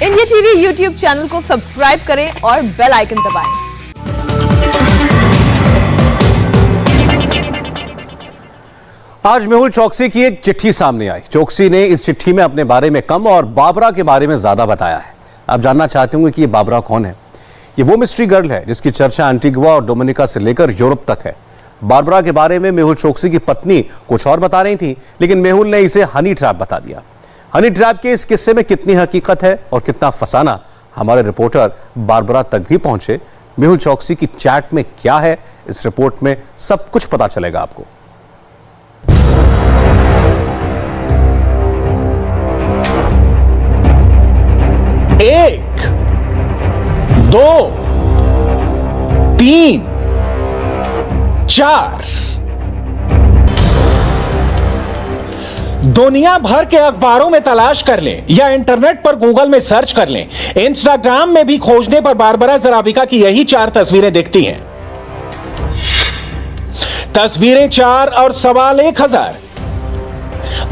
India TV YouTube channel को subscribe करें और बेल आइकन दबाएं। आज मेहुल चौकसी की एक चिट्ठी सामने आई। चौकसी ने इस चिट्ठी में अपने बारे में कम और बाबरा के बारे में ज्यादा बताया है। आप जानना चाहते होंगे कि ये बाबरा कौन है? ये वो मिस्ट्री गर्ल है जिसकी चर्चा एंटीगुआ और डोमिनिका से लेकर यूरोप तक है। बारबरा के बारे में मेहुल चौकसी की पत्नी कुछ और बता रही थी, लेकिन मेहुल ने इसे हनी ट्रैप बता दिया। हनी ट्रैप के इस किस्से में कितनी हकीकत है और कितना फसाना, हमारे रिपोर्टर बारबरा तक भी पहुंचे। मेहुल चौकसी की चैट में क्या है, इस रिपोर्ट में सब कुछ पता चलेगा आपको। एक, दो, तीन, चार। दुनिया भर के अखबारों में तलाश कर लें या इंटरनेट पर गूगल में सर्च कर लें, इंस्टाग्राम में भी खोजने पर बारबरा ज़राबिका की यही 4 तस्वीरें दिखती हैं। तस्वीरें 4 और सवाल 1000।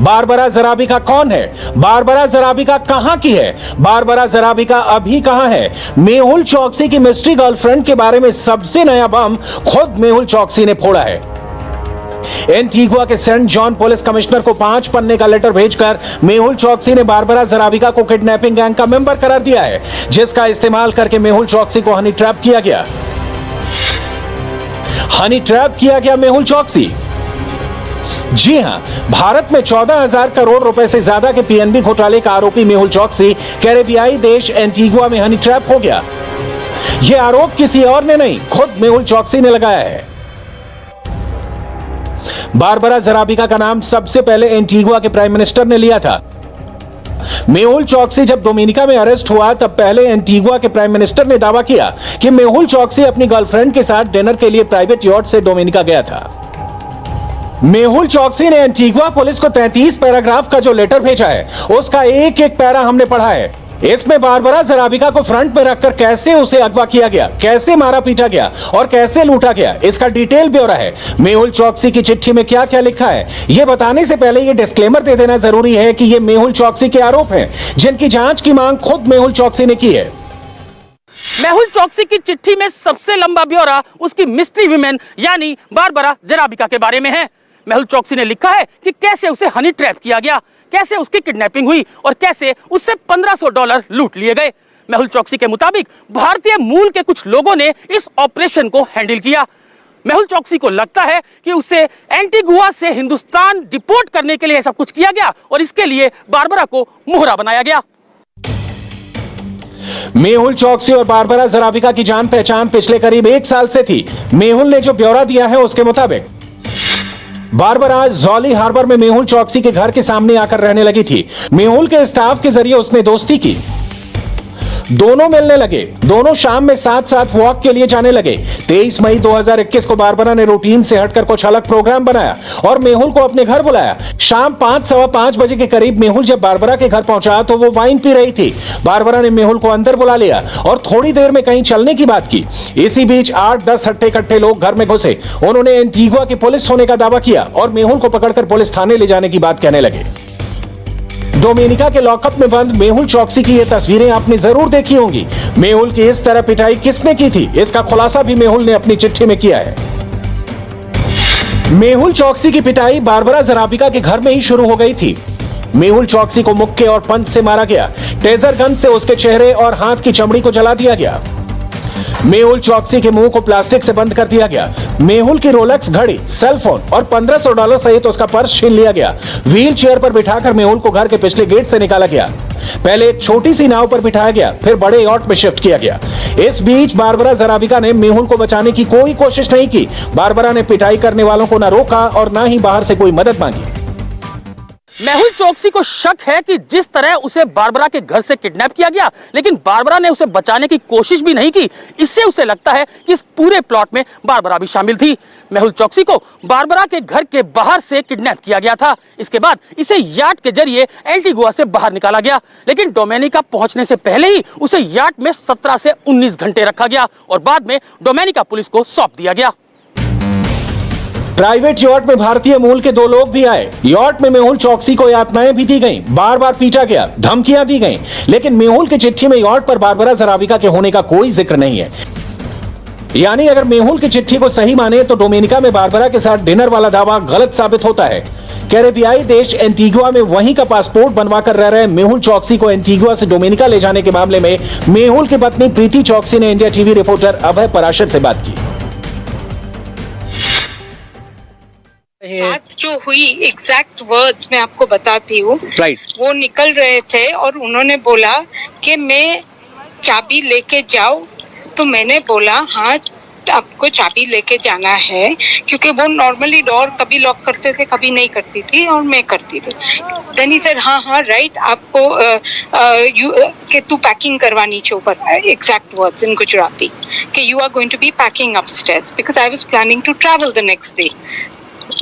बारबरा ज़राबिका कौन है? बारबरा ज़राबिका कहां की है? बारबरा ज़राबिका अभी कहां है? मेहुल चौकसी की मिस्ट्री गर्लफ्रेंड के बारे में सबसे नया बम खुद मेहुल चौकसी ने फोड़ा है। एंटीगुआ के सेंट जॉन पुलिस कमिश्नर को 5 पन्ने का लेटर भेजकर मेहुल चौकसी ने बारबरा ज़राबिका को किडनैपिंग गैंग का मेंबर करार दिया है, जिसका इस्तेमाल करके मेहुल चौकसी को हनी ट्रैप किया गया। हनी ट्रैप किया गया मेहुल चौकसी। जी हां, भारत में 14,000 करोड़ रुपए से ज्यादा के पीएनबी घोटाले का आरोपी मेहुल चौकसी कैरेबियाई देश एंटीगुआ में हनी ट्रैप हो गया। यह आरोप किसी और ने नहीं, खुद मेहुल चौकसी ने लगाया है। बारबरा ज़राबिका का नाम सबसे पहले एंटीगुआ के प्राइम मिनिस्टर ने लिया था। मेहुल चौकसी जब डोमिनिका में अरेस्ट हुआ तब पहले एंटीगुआ के प्राइम मिनिस्टर ने दावा किया कि मेहुल चौकसी अपनी गर्लफ्रेंड के साथ डिनर के लिए प्राइवेट यॉट से डोमिनिका गया था। मेहुल चौकसी ने एंटीगुआ पुलिस को 33 पैराग्राफ का जो लेटर भेजा है, उसका एक एक पैरा हमने पढ़ा है। इसमें बारबरा ज़राबिका को फ्रंट में रखकर कैसे उसे अगवा किया गया, कैसे मारा पीटा गया और कैसे लूटा गया, इसका डिटेल ब्यौरा है। मेहुल चौकसी की चिट्ठी में क्या क्या लिखा है, यह बताने से पहले यह डिस्क्लेमर दे देना जरूरी है कि यह मेहुल चौकसी के आरोप हैं, जिनकी जांच की मांग खुद मेहुल चौकसी ने की है। मेहुल चौकसी की चिट्ठी में सबसे लंबा ब्यौरा उसकी मिस्ट्री विमेन यानी बारबरा ज़राबिका के बारे में है। मेहुल चौकसी ने लिखा है कि कैसे उसे हनी ट्रैप किया गया, कैसे उसकी किडनैपिंग हुई और कैसे उससे $1500 लूट लिए गए। मेहुल चौकसी के मुताबिक भारतीय मूल के कुछ लोगों ने इस ऑपरेशन को हैंडल किया। मेहुल चौकसी को लगता है कि उसे एंटीगुआ से हिंदुस्तान डिपोर्ट करने के लिए सब कुछ किया गया और इसके लिए बारबरा को मोहरा बनाया गया। मेहुल चौकसी और बारबरा ज़राबिका की जान पहचान पिछले करीब 1 साल से थी। मेहुल ने जो ब्यौरा दिया है उसके मुताबिक बारबरा जॉली हार्बर में मेहुल चौकसी के घर के सामने आकर रहने लगी थी। मेहुल के स्टाफ के जरिए उसने दोस्ती की, दोनों मिलने लगे, दोनों शाम में साथ साथ वॉक के लिए जाने लगे। 23 मई 2021 को बारबरा ने रूटीन से हटकर कुछ अलग प्रोग्राम बनाया और मेहुल को अपने घर बुलाया। शाम 5 सवा 5 बजे के करीब मेहुल जब बारबरा के घर पहुंचा तो वो वाइन पी रही थी। बारबरा ने मेहुल को अंदर बुला लिया और थोड़ी देर में कहीं चलने की बात की। इसी बीच 8-10 हट्टे-कट्टे लोग घर में घुसे। उन्होंने एंटीगुआ की पुलिस होने का दावा किया और मेहुल को पकड़कर पुलिस थाने ले जाने की बात कहने लगे। डोमिनिका के लॉकअप में बंद मेहुल चौकसी की ये तस्वीरें आपने जरूर देखी होंगी। मेहुल की इस तरह पिटाई किसने की थी, इसका खुलासा भी मेहुल ने अपनी चिट्ठी में किया है। मेहुल चौकसी की पिटाई बारबरा ज़राबिका के घर में ही शुरू हो गई थी। मेहुल चौकसी को मुक्के और पंच से मारा गया। टेजर गन से उसके चेहरे और हाथ की चमड़ी को जला दिया गया। मेहुल चौकसी के मुंह को प्लास्टिक से बंद कर दिया गया। मेहुल की रोलेक्स घड़ी, सेलफोन और $1500 सहित उसका पर्स छीन लिया गया। व्हील चेयर पर बिठाकर मेहुल को घर के पिछले गेट से निकाला गया। पहले एक छोटी सी नाव पर बिठाया गया, फिर बड़े यॉट में शिफ्ट किया गया। इस बीच बारबरा ज़राबिका ने मेहुल को बचाने की कोई कोशिश नहीं की। बारबरा ने पिटाई करने वालों को न रोका और न ही बाहर से कोई मदद मांगी। मेहुल चौकसी को शक है कि जिस तरह उसे बारबरा के घर से किडनैप किया गया, लेकिन बारबरा ने उसे बचाने की कोशिश भी नहीं की। इससे उसे लगता है कि इस पूरे प्लॉट में बारबरा भी शामिल थी। मेहुल चौकसी को बारबरा के घर के बाहर से किडनैप किया गया था। इसके बाद इसे याट के जरिए एंटीगुआ से बाहर निकाला गया, लेकिन डोमिनिका पहुंचने से पहले ही उसे याट में 17 से 19 घंटे रखा गया और बाद में डोमिनिका पुलिस को सौंप दिया गया। प्राइवेट यॉट में भारतीय मूल के 2 लोग भी आए। यॉट में मेहुल चौकसी को यातनाएं भी दी गईं, बार बार पीटा गया, धमकियां दी गईं, लेकिन मेहुल की चिट्ठी में यॉट पर बारबरा जराबिका के होने का कोई जिक्र नहीं है। यानी अगर मेहुल की चिट्ठी को सही माने तो डोमिनिका में बारबरा के साथ डिनर वाला दावा गलत साबित होता है। कैरेबियाई देश एंटीगुआ में वहीं का पासपोर्ट बनवा कर रह रहे मेहुल चौकसी को एंटीगुआ से डोमिनिका ले जाने के मामले में मेहुल की पत्नी प्रीति चौकसी ने इंडिया टीवी रिपोर्टर अभय पराशर से बात की। बात जो हुई एग्जैक्ट वर्ड्स मैं आपको बताती हूँ। वो निकल रहे थे और उन्होंने बोला कि मैं चाबी लेके जाऊं, तो मैंने बोला हाँ आपको चाबी लेके जाना है, क्योंकि वो नॉर्मली डोर कभी लॉक करते थे कभी नहीं करती थी और मैं करती थी। देन ही सेड हाँ राइट, आपको कि तू पैकिंग करवा नीचे ऊपर, एग्जैक्ट वर्ड्स इन गुजराती, कि you are going to be packing upstairs because I was planning to travel the next day.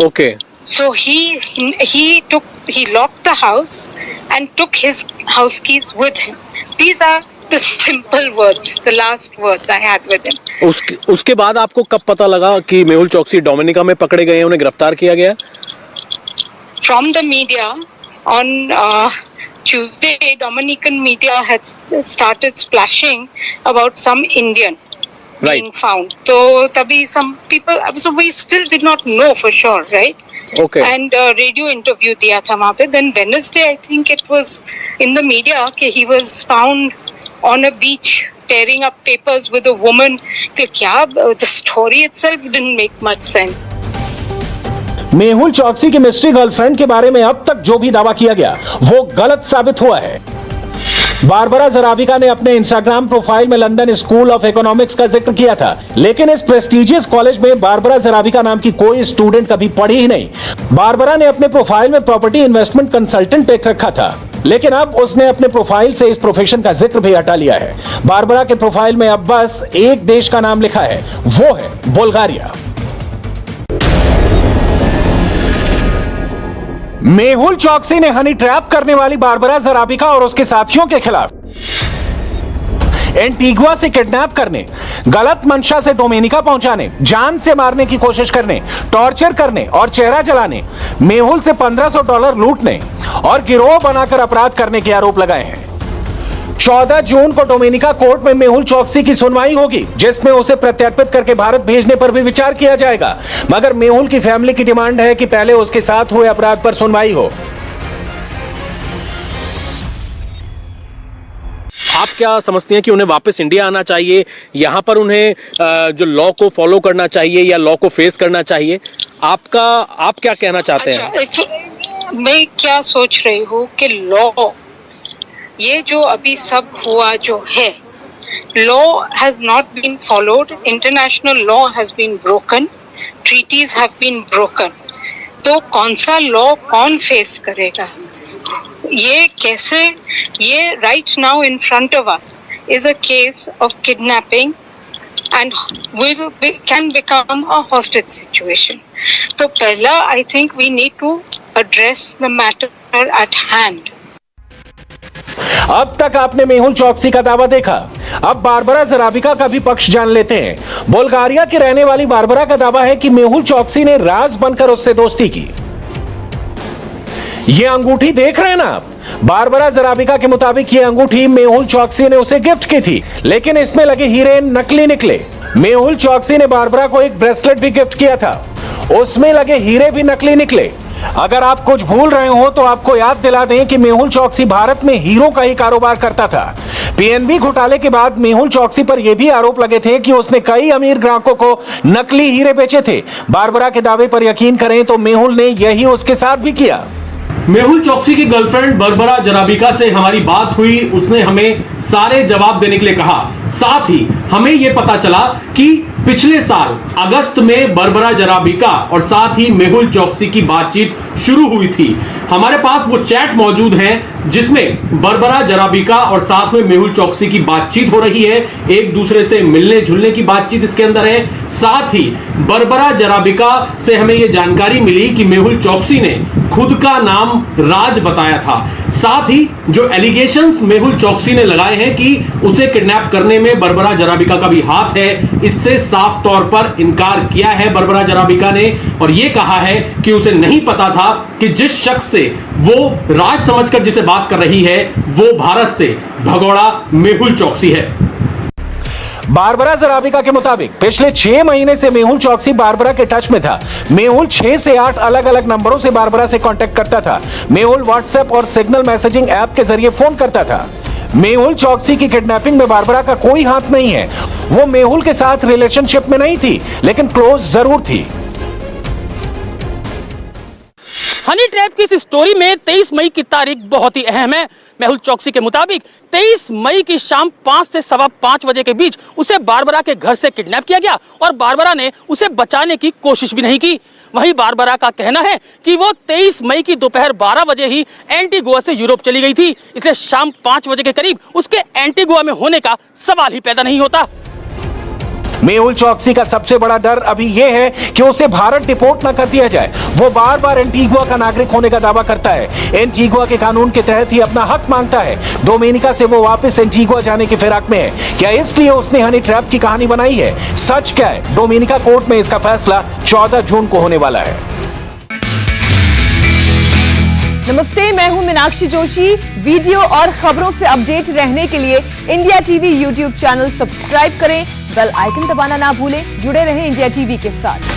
Okay. So he locked the house and took his house keys with him. These are the simple words, the last words I had with him. उसके बाद आपको कब पता लगा कि मेहुल चौकसी Dominica में पकड़े गए हैं, उन्हें गिरफ्तार किया गया? From the media on Tuesday, Dominican media had started splashing about some Indian being found. So tabhi some people, so we still did not know for sure, right? Okay. And radio interview diya tha wahan pe. Then Wednesday I think it was in the media कि he was found on a beach tearing up papers with a woman. The story itself didn't make much sense. Mehul चौकसी की mystery girlfriend के बारे में अब तक जो भी दावा किया गया वो गलत साबित हुआ है। बारबरा जराबिका ने अपने इंस्टाग्राम प्रोफाइल में लंदन स्कूल ऑफ इकोनॉमिक्स का जिक्र किया था, लेकिन इस प्रेस्टिजियस कॉलेज में बारबरा जराबिका नाम की कोई स्टूडेंट कभी पढ़ी ही नहीं। बारबरा ने अपने प्रोफाइल में प्रॉपर्टी इन्वेस्टमेंट कंसल्टेंट लिख रखा था, लेकिन अब उसने अपने प्रोफाइल से इस प्रोफेशन का जिक्र भी हटा लिया है। बारबरा के प्रोफाइल में अब बस एक देश का नाम लिखा है, वो है बुल्गारिया। मेहुल चौकसी ने हनी ट्रैप करने वाली बारबरा जराबिका और उसके साथियों के खिलाफ एंटीगुआ से किडनैप करने, गलत मंशा से डोमिनिका पहुंचाने, जान से मारने की कोशिश करने, टॉर्चर करने और चेहरा जलाने, मेहुल से $1500 लूटने और गिरोह बनाकर अपराध करने के आरोप लगाए हैं। 14 जून को डोमिनिका कोर्ट में मेहुल चौकसी की सुनवाई होगी, जिसमें उसे प्रत्यर्पित करके भारत भेजने पर भी विचार किया जाएगा, मगर मेहुल की फैमिली की डिमांड है कि पहले उसके साथ हुए अपराध पर सुनवाई हो। आप क्या समझते हैं कि उन्हें वापस इंडिया आना चाहिए, यहां पर उन्हें जो लॉ को फॉलो करना चाहिए या लॉ को फेस करना चाहिए? आप क्या कहना चाहते हैं? मैं क्या सोच रही हूँ कि लॉ, ये जो अभी सब हुआ जो है, law has not been followed, international law has been broken, treaties have been broken. तो कौन सा लॉ कौन फेस करेगा? ये कैसे? ये right now in front of us is a case of kidnapping and can become a hostage situation. तो पहला I think we need to address the matter at hand. अब तक आपने मेहुल चौकसी का दावा देखा, अब बारबरा जराबिका का भी पक्ष जान लेते हैं। बुल्गारिया की रहने वाली बारबरा का दावा है कि मेहुल चौकसी ने राज बनकर उससे दोस्ती की। ये अंगूठी देख रहे हैं ना आप? बारबरा जराबिका के मुताबिक ये अंगूठी मेहुल चौकसी ने उसे गिफ्ट की थी, लेकिन इसमें लगे हीरे नकली निकले। मेहुल चौकसी ने बारबरा को एक ब्रेसलेट भी गिफ्ट किया था, उसमें लगे हीरे भी नकली निकले। अगर आप कुछ भूल रहे हो तो आपको याद दिला दें कि मेहुल चौकसी भारत में हीरो का ही कारोबार करता था। पीएनबी घोटाले के बाद मेहुल चौकसी पर यह भी आरोप लगे थे कि उसने कई अमीर ग्राहकों को नकली हीरे बेचे थे। बारबरा के दावे पर यकीन करें तो मेहुल ने यही उसके साथ भी किया। मेहुल चौकसी की गर्लफ्रेंड बारबरा जराबिका से हमारी बात हुई, उसने हमें सारे जवाब देने के लिए कहा। साथ ही हमें यह पता चला कि पिछले साल अगस्त में बारबरा जराबिका और साथ ही मेहुल चौकसी की बातचीत शुरू हुई थी। हमारे पास वो चैट मौजूद है जिसमें बारबरा जराबिका और साथ में मेहुल चौकसी की बातचीत हो रही है, एक दूसरे से मिलने जुलने की बातचीत इसके अंदर है। साथ ही बारबरा जराबिका से हमें यह जानकारी मिली कि मेहुल चौकसी ने खुद का नाम राज बताया था। साथ ही जो एलिगेशंस मेहुल चोकसी ने लगाए हैं कि उसे किडनैप करने में बारबरा जराबिका का भी हाथ है, इससे साफ तौर पर इनकार किया है बारबरा जराबिका ने और यह कहा है कि उसे नहीं पता था कि जिस शख्स से वो राज समझकर जिसे बात कर रही है वो भारत से भगोड़ा मेहुल चोकसी है। बारबरा जराबिका के मुताबिक पिछले 6 महीने से मेहुल चोकसी बारबरा के टच में था। मेहुल 6 से 8 अलग अलग नंबरों से बारबरा से कांटेक्ट करता था। मेहुल व्हाट्सएप और सिग्नल मैसेजिंग ऐप के जरिए फोन करता था। मेहुल चोकसी की किडनैपिंग में बारबरा का कोई हाथ नहीं है। वो मेहुल के साथ रिलेशनशिप में नहीं थी, लेकिन क्लोज जरूर थी। हनी ट्रैप की इस स्टोरी में 23 मई की तारीख बहुत ही अहम है। मेहुल चोकसी के मुताबिक 23 मई की शाम 5 से सवा 5 बजे के बीच उसे बारबरा के घर से किडनैप किया गया और बारबरा ने उसे बचाने की कोशिश भी नहीं की। वहीं बारबरा का कहना है कि वो 23 मई की दोपहर 12 बजे ही एंटीगुआ से यूरोप चली गई थी, इसलिए शाम 5 बजे के करीब उसके एंटीगुआ में होने का सवाल ही पैदा नहीं होता। मेहुल चोकसी का सबसे बड़ा डर अभी यह है कि उसे भारत डिपोर्ट न कर दिया जाए। वो बार बार एंटीगुआ का नागरिक होने का दावा करता है। एंटीगुआ के कानून के तहत ही अपना हक मांगता है। डोमिनिका से वो वापस एंटीगुआ जाने की फिराक में है। क्या इसलिए उसने हनी ट्रैप की कहानी बनाई है? सच क्या है? डोमिनिका कोर्ट में इसका फैसला 14 जून को होने वाला है। नमस्ते, मैं हूं मीनाक्षी जोशी। वीडियो और खबरों से अपडेट रहने के लिए India TV YouTube channel subscribe करें, बेल आइकन दबाना ना भूलें। जुड़े रहें इंडिया टीवी के साथ।